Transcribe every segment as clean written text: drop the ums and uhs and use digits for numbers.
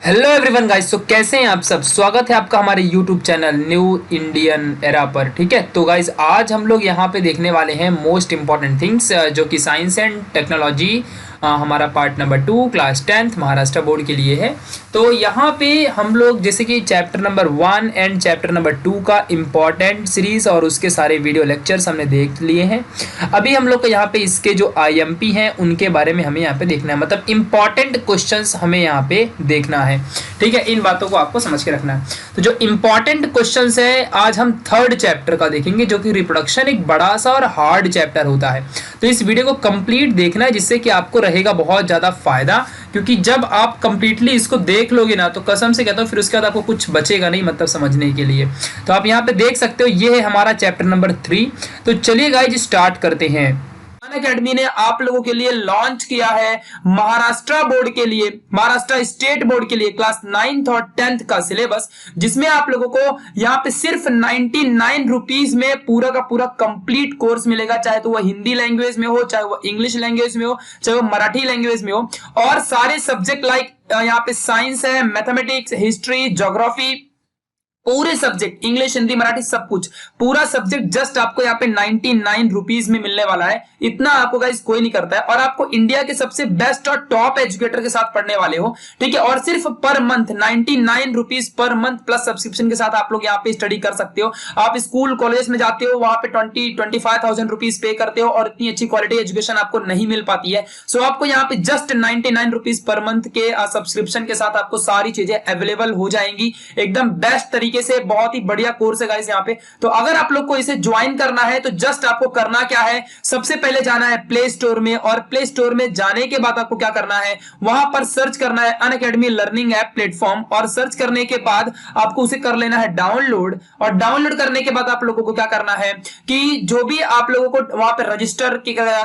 Hello everyone guys, तो कैसे हैं आप सब। स्वागत है आपका हमारे YouTube channel new Indian era पर। ठीक है, तो गाइस आज हम लोग यहाँ पे देखने वाले हैं मोस्ट इंपॉर्टेंट थिंग्स जो कि साइंस एंड टेक्नोलॉजी हमारा part number 2 class 10th Maharashtra board के लिए है। तो यहाँ पे हम लोग जैसे कि chapter number 1 and chapter number 2 का इम्पॉर्टेंट सीरीज और उसके सारे वीडियो लेक्चर्स हमने देख लिए हैं। अभी हम लोग को यहाँ पे इसके जो आईएमपी हैं उनके बारे में हमें यहाँ पे देखना है, मतलब इम्पॉर्टेंट क्वेश्चंस हमें यहाँ पे देखना है। ठीक है, इन बातों को आपको समझ के रखना है। तो जो इंपॉर्टेंट क्वेश्चंस है आज हम थर्ड चैप्टर का देखेंगे, जो कि रिप्रोडक्शन एक बड़ा सा और हार्ड चैप्टर होता है। तो इस वीडियो को कंप्लीट देखना है, जिससे कि आपको रहेगा बहुत ज्यादा फायदा, क्योंकि जब आप कंप्लीटली इसको देख लोगे ना तो कसम से कहता हूँ फिर उसके बाद आपको कुछ बचेगा नहीं, मतलब समझने के लिए। तो आप यहाँ पे देख सकते हो, ये है हमारा चैप्टर नंबर 3। तो चलिए गाइज स्टार्ट करते हैं। अकेडमी ने आप लोगों के लिए लॉन्च किया है महाराष्ट्र बोर्ड के लिए, महाराष्ट्र स्टेट बोर्ड के लिए क्लास 9th और 10th का सिलेबस, जिसमें आप लोगों को यहाँ पे सिर्फ 99 रुपीज में पूरा का पूरा कंप्लीट कोर्स मिलेगा। चाहे तो वह हिंदी लैंग्वेज में हो, चाहे वह इंग्लिश लैंग्वेज में हो, चाहे वह मराठी लैंग्वेज में हो, और सारे सब्जेक्ट लाइक यहाँ पे साइंस है, मैथमेटिक्स, हिस्ट्री, ज्योग्राफी, पूरे सब्जेक्ट इंग्लिश, हिंदी, मराठी, सब कुछ पूरा सब्जेक्ट जस्ट आपको यहाँ पे 99 रुपीज में मिलने वाला है। इतना आपको गाइस कोई नहीं करता है, और आपको इंडिया के सबसे बेस्ट और टॉप एजुकेटर के साथ पढ़ने वाले हो। ठीक है, और सिर्फ per month 99 rupees per month plus subscription के साथ आप लोग यहाँ पे स्टडी कर सकते हो। आप स्कूल कॉलेज में जाते हो, वहां पे 25,000 रुपीज पे करते हो और इतनी अच्छी क्वालिटी एजुकेशन आपको नहीं मिल पाती है। सो आपको यहाँ पे जस्ट 99 रुपीज पर मंथ के सब्सक्रिप्शन के साथ आपको सारी चीजें अवेलेबल हो जाएंगी, एकदम बेस्ट तरीके से। बहुत ही बढ़िया कोर्स है गाइस यहाँ पे। तो अगर आप लोग को इसे ज्वाइन करना है तो जस्ट आपको करना क्या है, सबसे पहले जाना है प्ले स्टोर में, और प्ले स्टोर में जाने के बाद आपको क्या करना है, वहां पर सर्च करना है अनअकैडमी लर्निंग ऐप प्लेटफॉर्म, और सर्च करने के बाद आपको उसे कर लेना है डाउनलोड। और डाउनलोड करने के बाद आप लोगों को क्या करना है कि जो भी आप लोगों को वहां पर रजिस्टर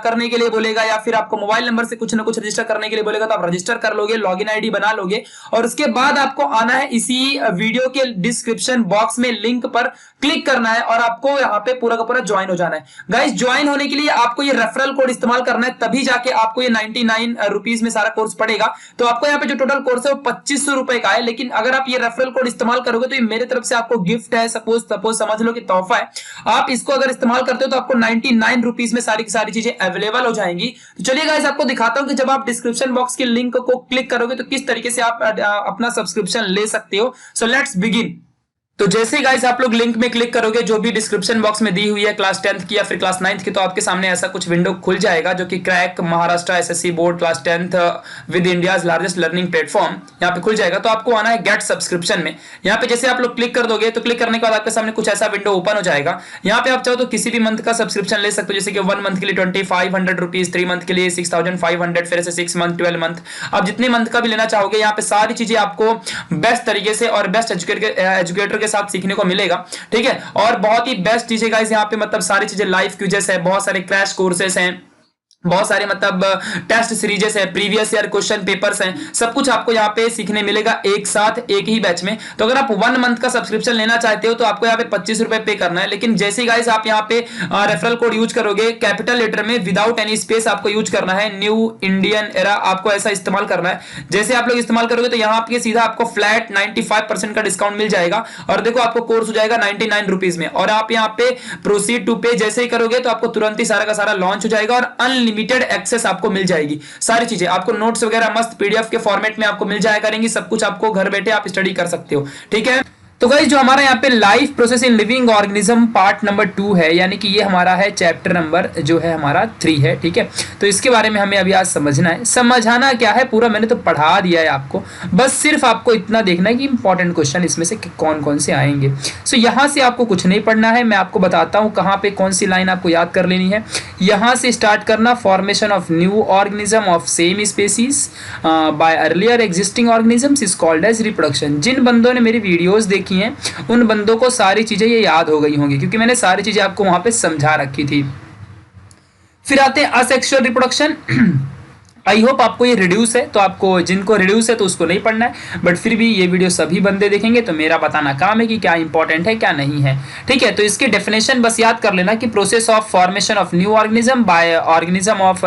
करने के लिए बोलेगा, या फिर आपको मोबाइल नंबर से कुछ ना कुछ रजिस्टर करने के लिए बोलेगा, तो आप रजिस्टर कर लोगे, लॉगिन आईडी बना लोगे, और उसके बाद आपको आना है इसी वीडियो के डिस्क्रिप्शन बॉक्स में लिंक पर क्लिक करना है, और आपको यहाँ पे पूरा का पूरा ज्वाइन हो जाना है। गाइस ज्वाइन होने के लिए आपको ये रेफरल कोड इस्तेमाल करना है, तभी जाके आपको ये 99 रुपीज में सारा कोर्स पड़ेगा। तो आपको यहाँ पे जो टोटल कोर्स है वो 2500 रुपए का है, लेकिन अगर आप ये रेफरल कोड इस्तेमाल करोगे तो ये मेरे तरफ से आपको गिफ्ट है, सपोज समझ लो कि तोहफा है। आप इसको अगर इस्तेमाल करते हो तो आपको 99 रुपीज में सारी की सारी चीजें अवेलेबल हो जाएंगी। तो चलिए गाइस आपको दिखाता हूं कि जब आप डिस्क्रिप्शन बॉक्स के लिंक को क्लिक करोगे तो किस तरीके से आप अपना सब्सक्रिप्शन ले सकते हो। So let's begin. तो जैसे गाइस आप लोग लिंक में क्लिक करोगे, जो भी डिस्क्रिप्शन बॉक्स में दी हुई है क्लास 10th की या फिर क्लास 9th की, तो आपके सामने ऐसा कुछ विंडो खुल जाएगा, जो कि crack Maharashtra SSC board class 10th with India's largest learning platform यहाँ पे खुल जाएगा। तो आपको आना है गेट सब्सक्रिप्शन में। यहाँ पे जैसे आप लोग क्लिक कर दोगे तो क्लिक करने के बाद आपके सामने कुछ ऐसा विंडो ओपन हो जाएगा। यहाँ पे आप चाहो तो किसी भी मंथ का सब्सक्रिप्शन ले सकते हो, जैसे कि 1 मंथ के लिए 2500 रुपीज, 3 मंथ के लिए 6500, फिर से 6 मंथ, 12 मंथ, आप जितने मंथ का भी लेना चाहोगे। यहाँ पे सारी चीजें आपको बेस्ट तरीके से और बेस्ट एजुकेटर के साथ सीखने को मिलेगा। ठीक है, और बहुत ही बेस्ट चीजें गाइस यहाँ पे, मतलब सारी चीजें लाइव क्विजेस है, बहुत सारे क्रैश कोर्सेस हैं, बहुत सारे मतलब टेस्ट सीरीजेस है, प्रीवियस ईयर क्वेश्चन पेपर्स हैं, सब कुछ आपको यहाँ पे सीखने मिलेगा एक साथ एक ही बैच में। तो अगर आप 1 मंथ का सब्सक्रिप्शन लेना चाहते हो तो आपको यहाँ पे 25 रुपए पे करना है, लेकिन जैसे ही गाइस आप यहाँ पे रेफरल कोड यूज करोगे, कैपिटल लेटर में विदाउट एनी स्पेस आपको यूज करना है, न्यू इंडियन एरा, आपको ऐसा इस्तेमाल करना है। जैसे आप लोग इस्तेमाल करोगे तो यहाँ पे सीधा आपको फ्लैट 95% का डिस्काउंट मिल जाएगा, और देखो आपको कोर्स हो जाएगा 99 रुपीज में। और आप यहाँ पे प्रोसीड टू पे जैसे ही करोगे तो आपको तुरंत ही सारा का सारा लॉन्च हो जाएगा, और अनलिमिटेड एक्सेस आपको मिल जाएगी। सारी चीजें आपको नोट्स वगैरह मस्त पीडीएफ के फॉर्मेट में आपको मिल जाया करेंगी, सब कुछ आपको घर बैठे आप स्टडी कर सकते हो। ठीक है, तो गाइस जो हमारा यहाँ पे life process in living organism part number 2 है, यानी कि ये हमारा है चैप्टर नंबर जो है हमारा 3 है। ठीक है, तो इसके बारे में हमें अभी आज समझना है। समझाना क्या है, पूरा मैंने तो पढ़ा दिया है आपको, बस सिर्फ आपको इतना देखना है कि इंपॉर्टेंट क्वेश्चन इसमें से कौन कौन से आएंगे। सो यहाँ से आपको कुछ नहीं पढ़ना है, मैं आपको बताता हूँ कहाँ पे कौन सी लाइन आपको याद कर लेनी है। यहाँ से स्टार्ट करना, formation of new organism of same species by earlier existing organisms is called as reproduction. जिन बंदों ने मेरी वीडियोस देखी हैं उन बंदों को सारी चीजें ये याद हो गई होंगी, क्योंकि मैंने सारी चीजें आपको वहां पे समझा रखी थी। फिर आते हैं असेक्सुअल रिप्रोडक्शन। आई होप आपको ये रिड्यूस है, तो आपको जिनको रिड्यूस है तो उसको नहीं पढ़ना है, बट फिर भी ये वीडियो सभी बंदे देखेंगे तो मेरा बताना काम है कि क्या इंपॉर्टेंट है क्या नहीं है। ठीक है, तो इसकी डेफिनेशन बस याद कर लेना कि process of formation of new organism by organism of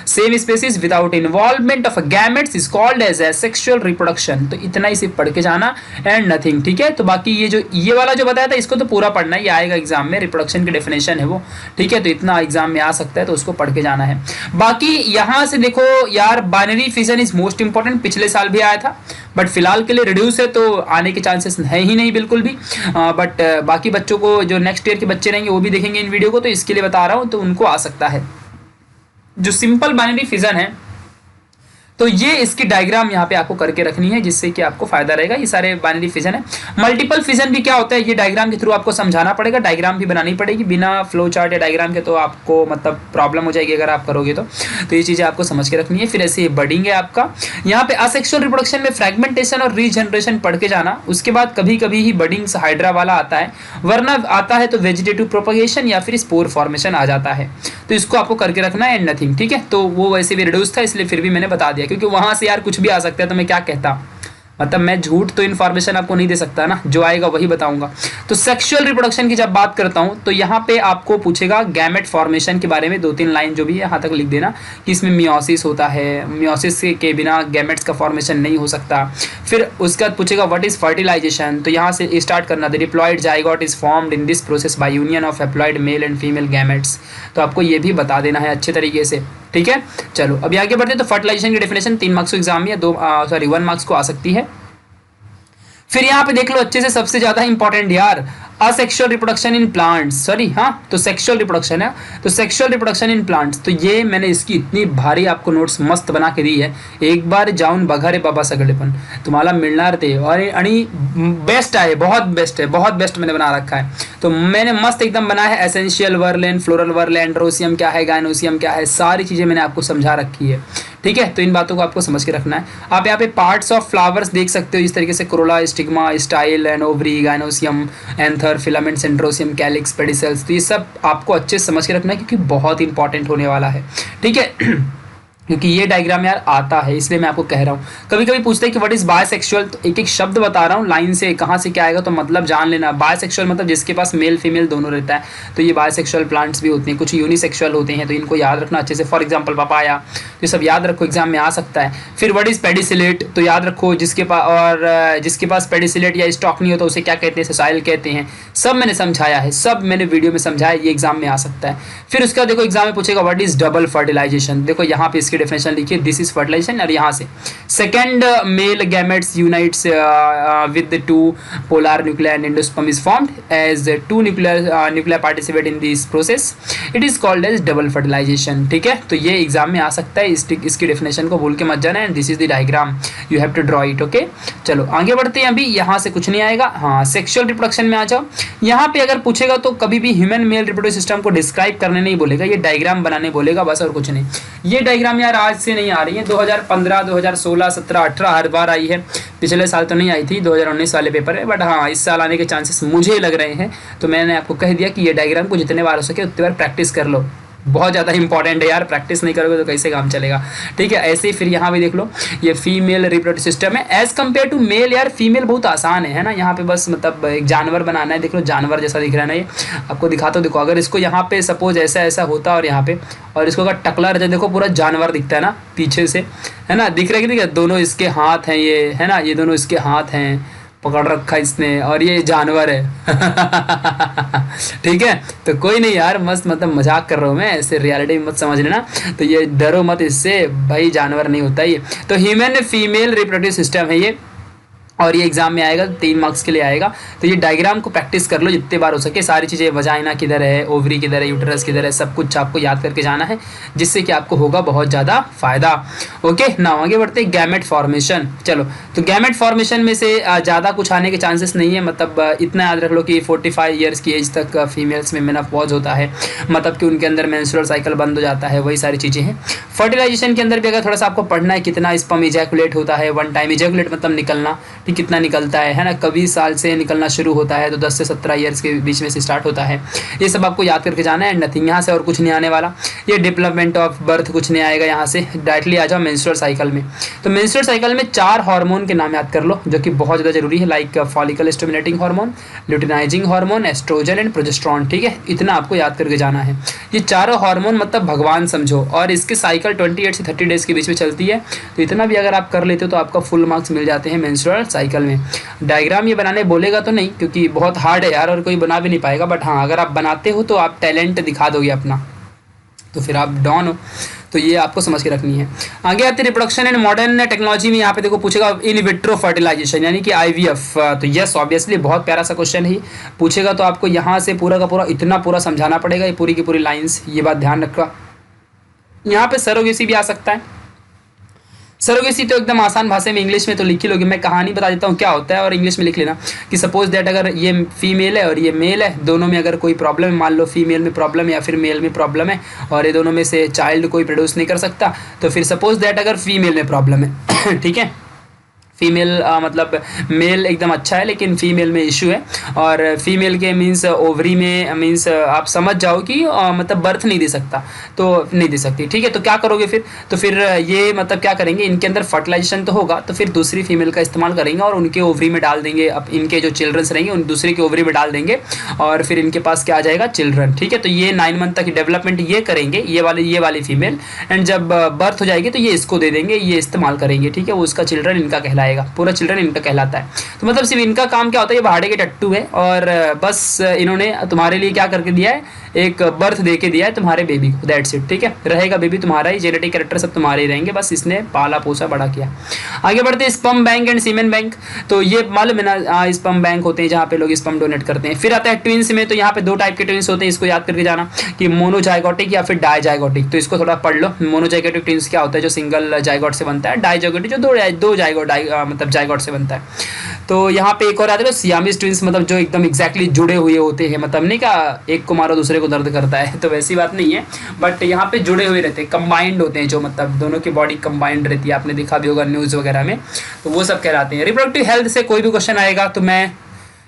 same species without involvement of gametes is called asexual reproduction. तो इतना ही सिर्फ पढ़ के जाना एंड नथिंग। ठीक है, तो बाकी ये वाला जो बताया था इसको तो पूरा पढ़ना ही आएगा एग्जाम में, रिप्रोडक्शन की डेफिनेशन है वो। ठीक है, तो इतना एग्जाम में आ सकता है तो उसको पढ़ के जाना है। बाकी यहां से देखो यार, binary fission is most important, पिछले साल भी आया था, बट फिलहाल के लिए रिड्यूस है तो आने के चांसेस है ही नहीं बिल्कुल भी। बट बाकी बच्चों को, जो नेक्स्ट ईयर के बच्चे रहेंगे वो भी देखेंगे इन वीडियो को, तो इसके लिए बता रहा हूं, तो उनको आ सकता है। जो सिंपल बाइनरी फिजन है तो ये इसकी डायग्राम यहाँ पे आपको करके रखनी है, जिससे कि आपको फायदा रहेगा। ये सारे बाइनरी फिजन है। मल्टीपल फिजन भी क्या होता है ये डायग्राम के थ्रू आपको समझाना पड़ेगा, डायग्राम भी बनानी पड़ेगी। बिना फ्लो चार्ट या डायग्राम के तो आपको मतलब प्रॉब्लम हो जाएगी अगर आप करोगे तो ये चीज़ें आपको समझ के रखनी है। फिर ऐसे ये बडिंग है आपका, यहाँ पे असेक्सुअल रिप्रोडक्शन में फ्रेगमेंटेशन और रीजनरेशन पढ़ के जाना। उसके बाद कभी कभी ही बडिंग्स हाइड्रा वाला आता है, वरना आता है तो वेजिटेटिव प्रोपगेशन या फिर स्पोर फॉर्मेशन आ जाता है। तो इसको आपको करके रखना है एंड नथिंग। ठीक है, तो वो वैसे भी रिड्यूस था इसलिए फिर भी मैंने बता दिया, क्योंकि वहां से यार कुछ भी आ सकता है तो मैं क्या कहता, मतलब मैं झूठ तो इन्फॉर्मेशन आपको नहीं दे सकता ना, जो आएगा वही बताऊंगा। तो सेक्सुअल रिप्रोडक्शन की जब बात करता हूं तो यहाँ पे आपको पूछेगा गैमेट फॉर्मेशन के बारे में, 2-3 लाइन जो भी है यहाँ तक लिख देना कि इसमें मियोसिस होता है, मियोसिस के बिना गैमेट्स का फॉर्मेशन नहीं हो सकता। फिर उसके बाद पूछेगा व्हाट इज फर्टिलाइजेशन, तो यहाँ से स्टार्ट करना, the diploid zygote is formed in this process by union of haploid male and female gametes. तो आपको ये भी बता देना है अच्छे तरीके से। ठीक है, चलो अभी आगे बढ़ते हैं। तो फर्टिलाइजेशन की डेफिनेशन 3 मार्क्स को एग्जाम में, 1 मार्क्स को आ सकती है। फिर यहाँ पे देख लो अच्छे से, सबसे ज्यादा इंपॉर्टेंट यार, asexual reproduction in plants, sorry हाँ, तो सेक्सुअल रिप्रोडक्शन है, तो सेक्सुअल रिप्रोडक्शन इन प्लांट्स। तो ये मैंने इसकी इतनी भारी आपको नोट्स मस्त बना के दी है, एक बार जाऊन बघा रे बाबा सगळेपण तुम्हाला मिलणार ते, और आणि बेस्ट है, बहुत बेस्ट है, बहुत बेस्ट मैंने बना रखा है। तो मैंने मस्त एकदम बनाया है, एसेंशियल वर्लेन, फ्लोरल वर्लेन, एंड्रोसियम क्या है, गायनोसियम क्या है, सारी चीज़ें मैंने आपको समझा रखी है। ठीक है, तो इन बातों को आपको समझ के रखना है। आप यहाँ पे पार्ट्स ऑफ फ्लावर्स देख सकते हो इस तरीके से, corolla, stigma, style and ovary, gynoecium, anther, filament, सेंट्रोसियम, कैलिक्स, पेडिसेल्स। तो ये सब आपको अच्छे से समझ के रखना है क्योंकि बहुत इंपॉर्टेंट होने वाला है। ठीक है क्योंकि ये डायग्राम यार आता है इसलिए मैं आपको कह रहा हूँ। कभी कभी पूछते हैं कि व्हाट इज बायसेक्सुअल, तो एक एक शब्द बता रहा हूँ लाइन से, कहाँ से क्या आएगा तो मतलब जान लेना। बायसेक्सुअल मतलब जिसके पास मेल फीमेल दोनों रहता है, तो ये बायसेक्सुअल प्लांट्स भी होते हैं। कुछ यूनिसेक्सुअल होते हैं, तो इनको याद रखना अच्छे से। फॉर एग्जाम्पल पपाया, तो सब याद रखो, एग्जाम में आ सकता है। फिर व्हाट इज पेडिसिलेट, तो याद रखो जिसके पास, और जिसके पास पेडिसिलेट या स्टॉक नहीं होता उसे क्या कहते हैं, सेसाइल कहते हैं। सब मैंने समझाया है, सब मैंने वीडियो में समझाया, ये एग्जाम में आ सकता है। फिर उसका देखो एग्जाम में पूछेगा व्हाट इज डबल फर्टिलाइजेशन, देखो यहाँ पे इसकी डेफिनेशन लिखिए, दिस इज फर्टिलाइजेशन। और यहाँ से second male gametes unites with 2 polar nuclear and endosperm is formed as 2 nuclear participate in this process, it is called as double fertilisation. ठीक है, तो ये एग्जाम में आ सकता है, इसकी डेफिनेशन को भूल के मत जाना। And this is the diagram, you have to draw it. Okay, चलो आगे बढ़ते हैं। अभी यहाँ से कुछ नहीं आएगा। हाँ, सेक्सुअल रिप्रोडक्शन में आ जाओ। यहाँ पे अगर पूछेगा तो कभी भी ह्यूमन मेल रिप्रोडक्टिव सिस्टम को डिस्क्राइब करने नहीं बोलेगा, ये डायग्राम बनाने बोलेगा बस, और कुछ नहीं। ये डायग्राम यार आज से नहीं आ रही है, 2015, 2016, 17, 18 हर बार आई है। पिछले साल तो नहीं आई थी, 2019 वाले पेपर है, बट हाँ इस साल आने के चांसेस मुझे लग रहे हैं। तो मैंने आपको कह दिया कि ये डायग्राम को जितने बार हो सके उतने बार प्रैक्टिस कर लो, बहुत ज़्यादा इंपॉर्टेंट है यार, प्रैक्टिस नहीं करोगे तो कैसे काम चलेगा। ठीक है, ऐसे ही फिर यहाँ भी देख लो, ये फीमेल रिप्रोडक्टिव सिस्टम है एज कम्पेयर टू मेल। यार फीमेल बहुत आसान है ना, यहाँ पे बस मतलब एक जानवर बनाना है। देख लो जानवर जैसा दिख रहा है ना, ये आपको दिखाता हूँ। देखो अगर इसको यहाँ पे सपोज ऐसा ऐसा होता और यहाँ पे, और इसको अगर टकला रहता, देखो पूरा जानवर दिखता है ना पीछे से, है ना, दिख रहा है कि दोनों इसके हाथ हैं, ये है ना, ये दोनों इसके हाथ हैं, पकड़ रखा इसने, और ये जानवर है। ठीक है, तो कोई नहीं यार, मस्त मतलब मजाक कर रहा हूँ मैं, ऐसे रियलिटी मत समझ लेना। तो ये डरो मत इससे, भाई जानवर नहीं होता ये। तो ह्यूमन फीमेल रिप्रोडक्टिव सिस्टम है ये, और ये एग्जाम में आएगा, 3 मार्क्स के लिए आएगा। तो ये डायग्राम को प्रैक्टिस कर लो जितने बार हो सके, सारी चीज़ें, वजाइना किधर है, ओवरी किधर है, यूटरस किधर है, सब कुछ आपको याद करके जाना है, जिससे कि आपको होगा बहुत ज़्यादा फायदा। ओके ना, आगे बढ़ते हैं। गैमेट फॉर्मेशन, चलो तो गैमेट फॉर्मेशन में से ज़्यादा कुछ आने के चांसेस नहीं है, मतलब इतना याद रख लो कि 45 ईयर्स की एज तक फीमेल्स में मेनोपॉज होता है, मतलब कि उनके अंदर मेंस्ट्रुअल साइकिल बंद हो जाता है, वही सारी चीज़ें हैं। फर्टिलाइजेशन के अंदर भी अगर थोड़ा सा आपको पढ़ना है, कितना स्पर्म इजैकुलेट होता है, 1 टाइम इजैकुलेट मतलब निकलना। कि कितना निकलता है ना, कभी साल से निकलना शुरू होता है, तो 10 से 17 ईयर्स के बीच में से स्टार्ट होता है। ये सब आपको याद करके जाना है, नथिंग। यहाँ से और कुछ नहीं आने वाला। ये डेवलपमेंट ऑफ बर्थ कुछ नहीं आएगा यहाँ से, डायरेक्टली आ जाओ मेंस्ट्रुअल साइकिल में। तो मेंस्ट्रुअल साइकिल में 4 हार्मोन के नाम याद कर लो जो कि बहुत ज़्यादा जरूरी है, like follicle stimulating hormone, luteinising hormone, estrogen and progesterone. ठीक है, इतना आपको याद करके जाना है। ये चारों हार्मोन मतलब भगवान समझो, और इसकी साइकिल 28 से 30 डेज के बीच में चलती है। तो इतना भी अगर आप कर लेते हो तो आपका फुल मार्क्स मिल जाते हैं मेंस्ट्रुअल साइकिल में। डायग्राम ये बनाने बोलेगा तो नहीं, क्योंकि बहुत हार्ड है यार और कोई बना भी नहीं पाएगा, बट हाँ अगर आप बनाते हो तो आप टैलेंट दिखा दोगे अपना, तो फिर आप डॉन हो। तो ये आपको समझ के रखनी है। आगे आते रिप्रोडक्शन एंड मॉडर्न टेक्नोलॉजी में, यहाँ पे देखो पूछेगा इन विट्रो फर्टिलाइजेशन यानी कि IVF। तो यस ऑब्वियसली बहुत प्यारा सा क्वेश्चन है, पूछेगा तो आपको यहाँ से पूरा का पूरा इतना पूरा समझाना पड़ेगा, ये पूरी की पूरी लाइंस, ये बात ध्यान रखा। यहाँ पे सरोगेसी भी आ सकता है। सरोगेसी तो एकदम आसान भाषा में इंग्लिश में तो लिख ही लोगे, मैं कहानी बता देता हूँ क्या होता है और इंग्लिश में लिख लेना कि सपोज दैट अगर ये फीमेल है और ये मेल है, दोनों में अगर कोई प्रॉब्लम है, मान लो फीमेल में प्रॉब्लम है या फिर मेल में प्रॉब्लम है, और ये दोनों में से चाइल्ड कोई प्रोड्यूस नहीं कर सकता, तो फिर सपोज दैट अगर फीमेल में प्रॉब्लम है ठीक है, फीमेल मतलब मेल एकदम अच्छा है लेकिन फीमेल में इशू है, और फीमेल के मीन्स ओवरी में मीन्स आप समझ जाओ कि मतलब बर्थ नहीं दे सकता, तो नहीं दे सकती। ठीक है, तो क्या करोगे फिर, तो फिर ये मतलब क्या करेंगे, इनके अंदर फर्टिलाइजेशन तो होगा, तो फिर दूसरी फीमेल का इस्तेमाल करेंगे और उनके ओवरी में डाल देंगे, अब इनके जो चिल्ड्रंस रहेंगे उन दूसरे के ओवरी में डाल देंगे और फिर इनके पास क्या आ जाएगा, चिल्ड्रन। ठीक है, तो ये 9 मंथ तक डेवलपमेंट ये करेंगे, ये वाली फीमेल, एंड जब बर्थ हो जाएगी तो ये इसको दे देंगे, ये इस्तेमाल करेंगे। ठीक है, वो उसका चिल्ड्रन इनका कहलाएगा, पूरा चिल्ड्रन इनका कहलाता है। तो मतलब सिर्फ इनका काम क्या होता है, ये भाड़े के टट्टू है और बस इन्होंने तुम्हारे लिए क्या करके दिया है, एक बर्थ दे के दिया है तुम्हारे बेबी को, दैट्स इट। ठीक है, रहेगा बेबी तुम्हारा ही, जेनेटिक कैरेक्टर सब तुम्हारे ही रहेंगे, बस इसने पाला पोसा बड़ा किया। आगे बढ़ते हैं sperm bank and semen bank. तो ये मालूम है ना, स्पर्म बैंक होते हैं जहाँ पे लोग स्पर्म डोनेट करते हैं। फिर आता है ट्विंस में, तो यहाँ पे 2 टाइप के ट्विंस होते हैं, इसको याद करके जाना कि मोनोजाइगोटिक या फिर डाइजाइगोटिक। तो इसको थोड़ा पढ़ लो। मोनोजाइगोटिक ट्विंस क्या होता है, जो सिंगल जाइगोट से बनता है, डाइजाइगोटिक जो दो जाइगोट मतलब जाइगोट से बनता है। तो यहाँ पे एक और आता है सियामीज ट्विंस, मतलब जो एकदम एग्जैक्टली जुड़े हुए होते हैं, मतलब नहीं का एक को मारो दूसरे को दर्द करता है, तो वैसी बात नहीं है, बट यहाँ पे जुड़े हुए रहते हैं, कंबाइंड होते हैं, जो मतलब दोनों की बॉडी कंबाइंड रहती है, आपने देखा भी होगा न्यूज़ वगैरह में, तो वो सब कहलाते हैं। रिप्रोडक्टिव हेल्थ से कोई भी क्वेश्चन आएगा तो मैं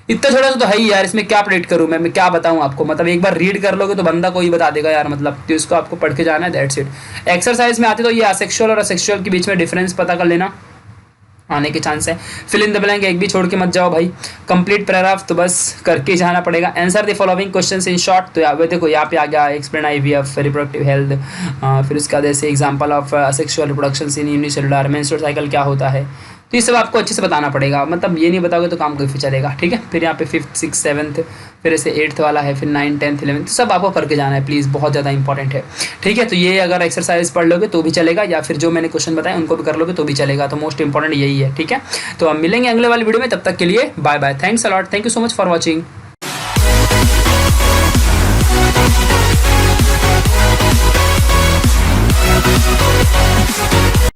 इतना थोड़ा सा तो है ही यार, इसमें क्या प्रेडिक्ट करूँ मैं क्या बताऊँ आपको, मतलब एक बार रीड कर लोगे तो बंदा कोई बता देगा यार, मतलब तो इसको आपको पढ़ के जाना है, दैट्स इट। एक्सरसाइज में आते तो ये असेक्सुअल और असेक्सुअल के बीच में डिफरेंस पता कर लेना, आने के चांस है। फिल इन द ब्लैंक एक भी छोड़ के मत जाओ भाई, कंप्लीट पैराग्राफ तो बस करके जाना पड़ेगा। Answer the following questions in short. तो यहाँ देखो, यहाँ पे आ गया एक्सप्लेन IVF, रिप्रोडक्टिव हेल्थ, फिर उसके बाद ऐसे example of sexual reproduction in unicellular, menstrual cycle क्या होता है, तो ये सब आपको अच्छे से बताना पड़ेगा, मतलब ये नहीं बताओगे तो काम कोई फिर चलेगा। ठीक है, फिर यहाँ पे 5th 6th 7th, फिर ऐसे 8th वाला है, फिर 9th 10th 11th, तो सब आपको करके जाना है प्लीज़, बहुत ज़्यादा इंपॉर्टेंट है। ठीक है, तो ये अगर एक्सरसाइज पढ़ लोगे तो भी चलेगा, या फिर जो मैंने क्वेश्चन बताए उनको भी कर लोगे तो भी चलेगा, तो मोस्ट इंपॉर्टेंट यही है। ठीक है, तो हम मिलेंगे अगले वाली वीडियो में, तब तक के लिए bye bye, thanks a lot, thank you so much for watching.